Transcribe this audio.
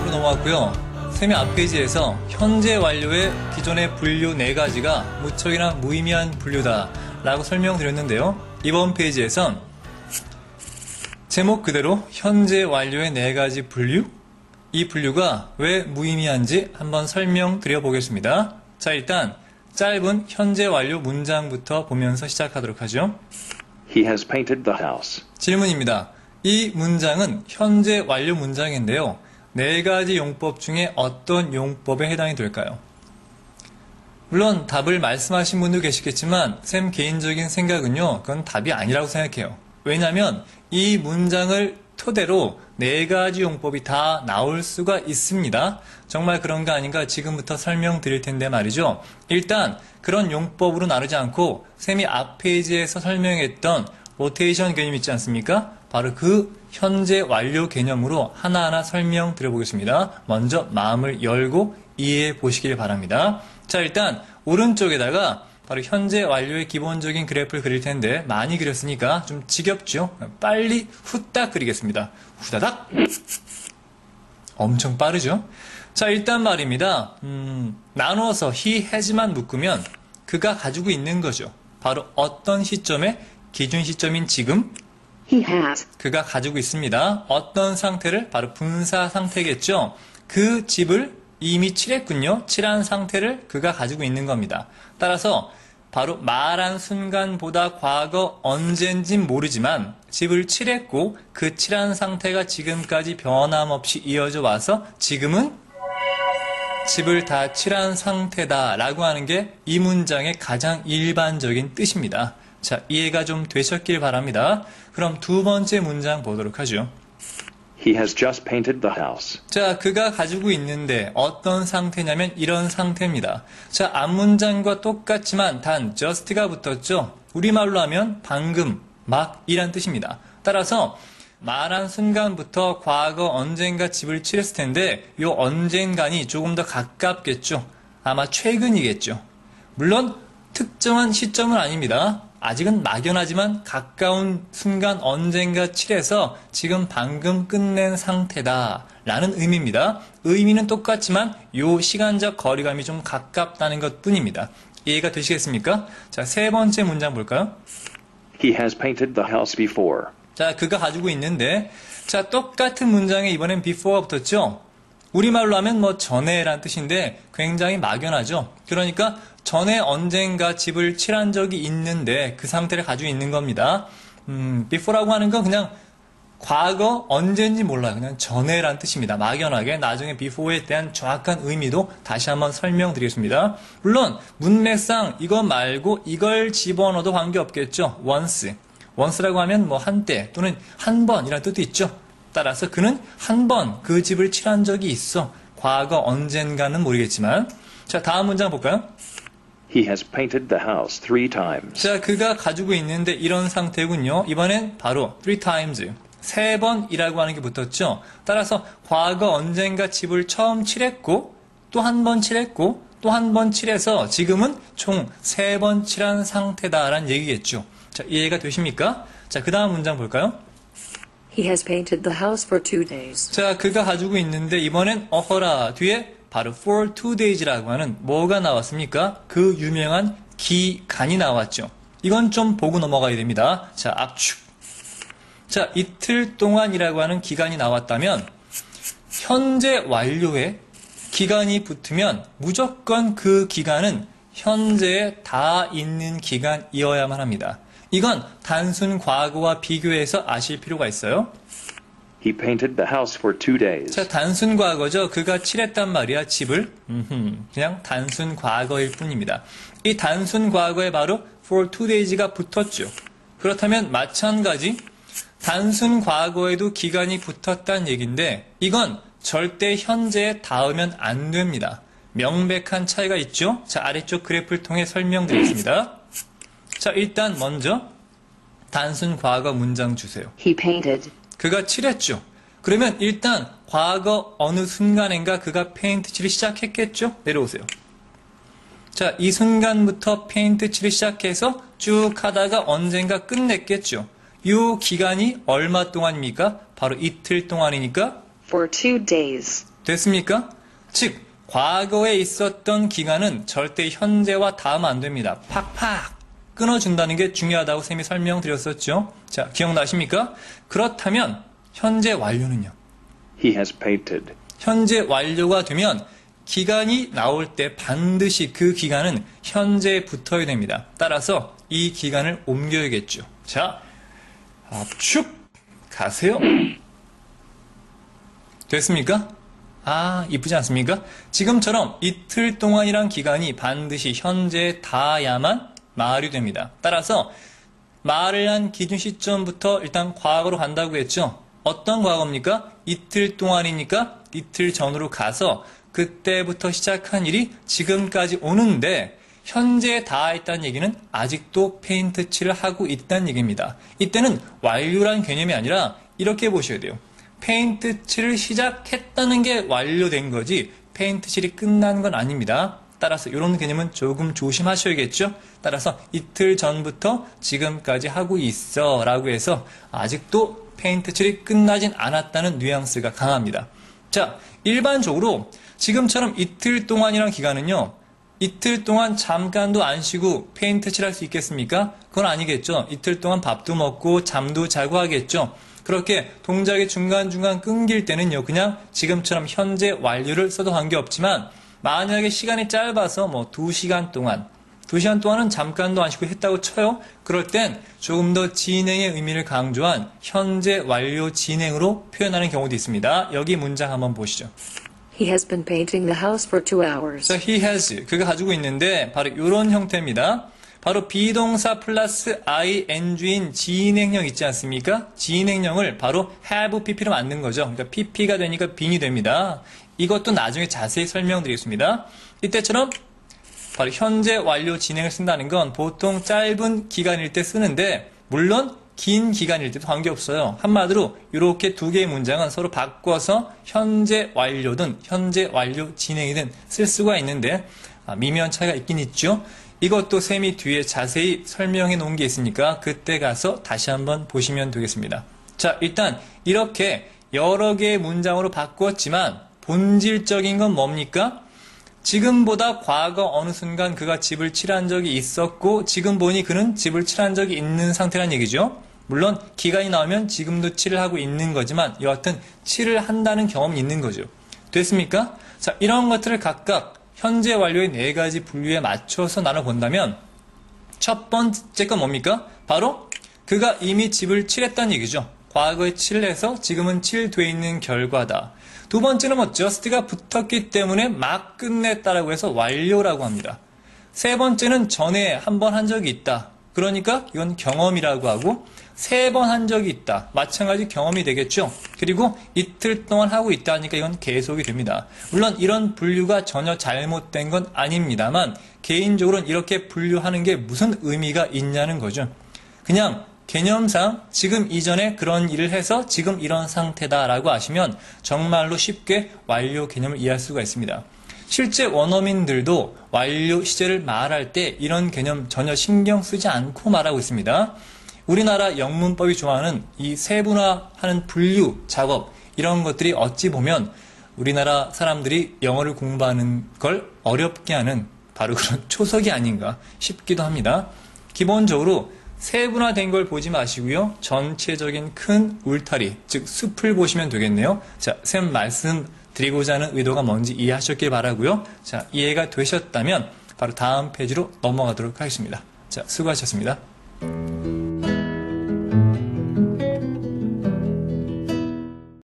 짚고 넘어왔고요. 쌤이 앞 페이지에서 현재 완료의 기존의 분류 4가지가 무척이나 무의미한 분류다 라고 설명드렸는데요. 이번 페이지에선 제목 그대로 현재 완료의 4가지 분류? 이 분류가 왜 무의미한지 한번 설명드려 보겠습니다. 자, 일단 짧은 현재 완료 문장부터 보면서 시작하도록 하죠. He has painted the house. 질문입니다. 이 문장은 현재 완료 문장인데요. 4가지 용법 중에 어떤 용법에 해당이 될까요? 물론 답을 말씀하신 분도 계시겠지만 쌤 개인적인 생각은요. 그건 답이 아니라고 생각해요. 왜냐하면 이 문장을 토대로 4가지 용법이 다 나올 수가 있습니다. 정말 그런 거 아닌가 지금부터 설명드릴 텐데 말이죠. 일단 그런 용법으로 나누지 않고 쌤이 앞 페이지에서 설명했던 로테이션 개념 있지 않습니까? 바로 그 현재 완료 개념으로 하나하나 설명드려 보겠습니다. 먼저 마음을 열고 이해해 보시길 바랍니다. 자, 일단 오른쪽에다가 바로 현재 완료의 기본적인 그래프를 그릴 텐데 많이 그렸으니까 좀 지겹죠? 빨리 후딱 그리겠습니다. 후다닥! 엄청 빠르죠? 자, 일단 말입니다. 나누어서 he has만 묶으면 그가 가지고 있는 거죠. 바로 어떤 시점에 기준 시점인 지금 He has. 그가 가지고 있습니다. 어떤 상태를? 바로 분사 상태겠죠? 그 집을 이미 칠했군요. 칠한 상태를 그가 가지고 있는 겁니다. 따라서 바로 말한 순간보다 과거 언젠진 모르지만 집을 칠했고 그 칠한 상태가 지금까지 변함없이 이어져 와서 지금은 집을 다 칠한 상태다 라고 하는 게 이 문장의 가장 일반적인 뜻입니다. 자, 이해가 좀 되셨길 바랍니다. 그럼 두 번째 문장 보도록 하죠. He has just painted the house. 자, 그가 가지고 있는데 어떤 상태냐면 이런 상태입니다. 자, 앞문장과 똑같지만 단 just가 붙었죠. 우리말로 하면 방금, 막 이란 뜻입니다. 따라서 말한 순간부터 과거 언젠가 집을 칠했을 텐데 요 언젠가니 조금 더 가깝겠죠. 아마 최근이겠죠. 물론 특정한 시점은 아닙니다. 아직은 막연하지만 가까운 순간 언젠가 칠해서 지금 방금 끝낸 상태다 라는 의미입니다. 의미는 똑같지만 요 시간적 거리감이 좀 가깝다는 것 뿐입니다. 이해가 되시겠습니까? 자, 세 번째 문장 볼까요? He has painted the house before. 자, 그가 가지고 있는데 자, 똑같은 문장에 이번엔 before가 붙었죠? 우리말로 하면 뭐 전에란 뜻인데 굉장히 막연하죠. 그러니까 전에 언젠가 집을 칠한 적이 있는데 그 상태를 가지고 있는 겁니다. before라고 하는 건 그냥 과거 언제인지 몰라요. 그냥 전에란 뜻입니다. 막연하게 나중에 before에 대한 정확한 의미도 다시 한번 설명드리겠습니다. 물론 문맥상 이거 말고 이걸 집어넣어도 관계없겠죠. once라고 하면 뭐 한때 또는 한 번이라는 뜻도 있죠. 따라서 그는 한 번 그 집을 칠한 적이 있어. 과거 언젠가는 모르겠지만. 자, 다음 문장 볼까요? He has painted the house 3 times. 자, 그가 가지고 있는데 이런 상태군요. 이번엔 바로 3 times. 3번이라고 하는 게 붙었죠. 따라서 과거 언젠가 집을 처음 칠했고 또 한 번 칠했고 또 한 번 칠해서 지금은 총 3번 칠한 상태다라는 얘기겠죠. 자, 이해가 되십니까? 자, 그 다음 문장 볼까요? He has painted the house for 2 days. 자, 그가 가지고 있는데 이번엔 어허라 뒤에 바로 for 2 days라고 하는 뭐가 나왔습니까? 그 유명한 기간이 나왔죠. 이건 좀 보고 넘어가야 됩니다. 자, 압축. 자, 이틀 동안이라고 하는 기간이 나왔다면 현재 완료에 기간이 붙으면 무조건 그 기간은 현재에 다 있는 기간이어야만 합니다. 이건 단순 과거와 비교해서 아실 필요가 있어요. He painted the house for 2 days. 자, 단순 과거죠. 그가 칠했단 말이야, 집을. 그냥 단순 과거일 뿐입니다. 이 단순 과거에 바로 for 2 days가 붙었죠. 그렇다면 마찬가지 단순 과거에도 기간이 붙었다는 얘기인데 이건 절대 현재에 닿으면 안 됩니다. 명백한 차이가 있죠. 자, 아래쪽 그래프를 통해 설명드리겠습니다. 자, 일단 먼저 단순 과거 문장 주세요. He painted. 그가 칠했죠. 그러면 일단 과거 어느 순간인가 그가 페인트 칠을 시작했겠죠? 내려오세요. 자, 이 순간부터 페인트 칠을 시작해서 쭉 하다가 언젠가 끝냈겠죠. 이 기간이 얼마 동안입니까? 바로 이틀 동안이니까 For 2 days. 됐습니까? 즉, 과거에 있었던 기간은 절대 현재와 닿으면 안 됩니다. 팍팍 끊어준다는 게 중요하다고 쌤이 설명드렸었죠. 자, 기억나십니까? 그렇다면 현재 완료는요? He has painted. 현재 완료가 되면 기간이 나올 때 반드시 그 기간은 현재에 붙어야 됩니다. 따라서 이 기간을 옮겨야겠죠. 자, 압축 가세요. 됐습니까? 아, 이쁘지 않습니까? 지금처럼 이틀 동안이란 기간이 반드시 현재에 닿아야만 말이 됩니다. 따라서 말을 한 기준 시점부터 일단 과거로 간다고 했죠. 어떤 과거입니까? 이틀 동안이니까 이틀 전으로 가서 그때부터 시작한 일이 지금까지 오는데 현재에 닿아있다는 얘기는 아직도 페인트 칠을 하고 있다는 얘기입니다. 이때는 완료란 개념이 아니라 이렇게 보셔야 돼요. 페인트 칠을 시작했다는 게 완료된 거지 페인트 칠이 끝난 건 아닙니다. 따라서 이런 개념은 조금 조심하셔야겠죠. 따라서 이틀 전부터 지금까지 하고 있어 라고 해서 아직도 페인트 칠이 끝나진 않았다는 뉘앙스가 강합니다. 자, 일반적으로 지금처럼 이틀 동안이라는 기간은요, 이틀 동안 잠깐도 안 쉬고 페인트 칠할 수 있겠습니까? 그건 아니겠죠. 이틀 동안 밥도 먹고 잠도 자고 하겠죠. 그렇게 동작이 중간중간 끊길 때는요, 그냥 지금처럼 현재 완료를 써도 관계없지만 만약에 시간이 짧아서 뭐 2시간 동안은 잠깐도 안 쉬고 했다고 쳐요. 그럴 땐 조금 더 진행의 의미를 강조한 현재 완료 진행으로 표현하는 경우도 있습니다. 여기 문장 한번 보시죠. He has been painting the house for 2 hours. 자, he has, 그가 가지고 있는데 바로 이런 형태입니다. 바로 비동사 플러스 ing인 진행형 있지 않습니까? 진행형을 바로 have pp로 만든 거죠. 그러니까 pp가 되니까 being이 됩니다. 이것도 나중에 자세히 설명드리겠습니다. 이때처럼 바로 현재 완료 진행을 쓴다는 건 보통 짧은 기간일 때 쓰는데 물론 긴 기간일 때도 관계없어요. 한마디로 이렇게 두 개의 문장은 서로 바꿔서 현재 완료든 현재 완료 진행이든 쓸 수가 있는데 미묘한 차이가 있긴 있죠. 이것도 쌤이 뒤에 자세히 설명해 놓은 게 있으니까 그때 가서 다시 한번 보시면 되겠습니다. 자, 일단 이렇게 여러 개의 문장으로 바꾸었지만 본질적인 건 뭡니까? 지금보다 과거 어느 순간 그가 집을 칠한 적이 있었고 지금 보니 그는 집을 칠한 적이 있는 상태란 얘기죠. 물론 기간이 나오면 지금도 칠을 하고 있는 거지만 여하튼 칠을 한다는 경험이 있는 거죠. 됐습니까? 자, 이런 것들을 각각 현재 완료의 4가지 분류에 맞춰서 나눠본다면 첫 번째 건 뭡니까? 바로 그가 이미 집을 칠했다는 얘기죠. 과거에 칠을 해서 지금은 칠돼 있는 결과다. 두 번째는 뭐 just가 붙었기 때문에 막 끝냈다라고 해서 완료라고 합니다. 세 번째는 전에 한 번 한 적이 있다. 그러니까 이건 경험이라고 하고 3번 한 적이 있다. 마찬가지 경험이 되겠죠. 그리고 이틀 동안 하고 있다 하니까 이건 계속이 됩니다. 물론 이런 분류가 전혀 잘못된 건 아닙니다만 개인적으로는 이렇게 분류하는 게 무슨 의미가 있냐는 거죠. 그냥 개념상 지금 이전에 그런 일을 해서 지금 이런 상태다라고 아시면 정말로 쉽게 완료 개념을 이해할 수가 있습니다. 실제 원어민들도 완료 시제를 말할 때 이런 개념 전혀 신경 쓰지 않고 말하고 있습니다. 우리나라 영문법이 좋아하는 이 세분화하는 분류 작업 이런 것들이 어찌 보면 우리나라 사람들이 영어를 공부하는 걸 어렵게 하는 바로 그런 초석이 아닌가 싶기도 합니다. 기본적으로 세분화된 걸 보지 마시고요. 전체적인 큰 울타리, 즉 숲을 보시면 되겠네요. 자, 쌤 말씀드리고자 하는 의도가 뭔지 이해하셨길 바라고요. 자, 이해가 되셨다면 바로 다음 페이지로 넘어가도록 하겠습니다. 자, 수고하셨습니다.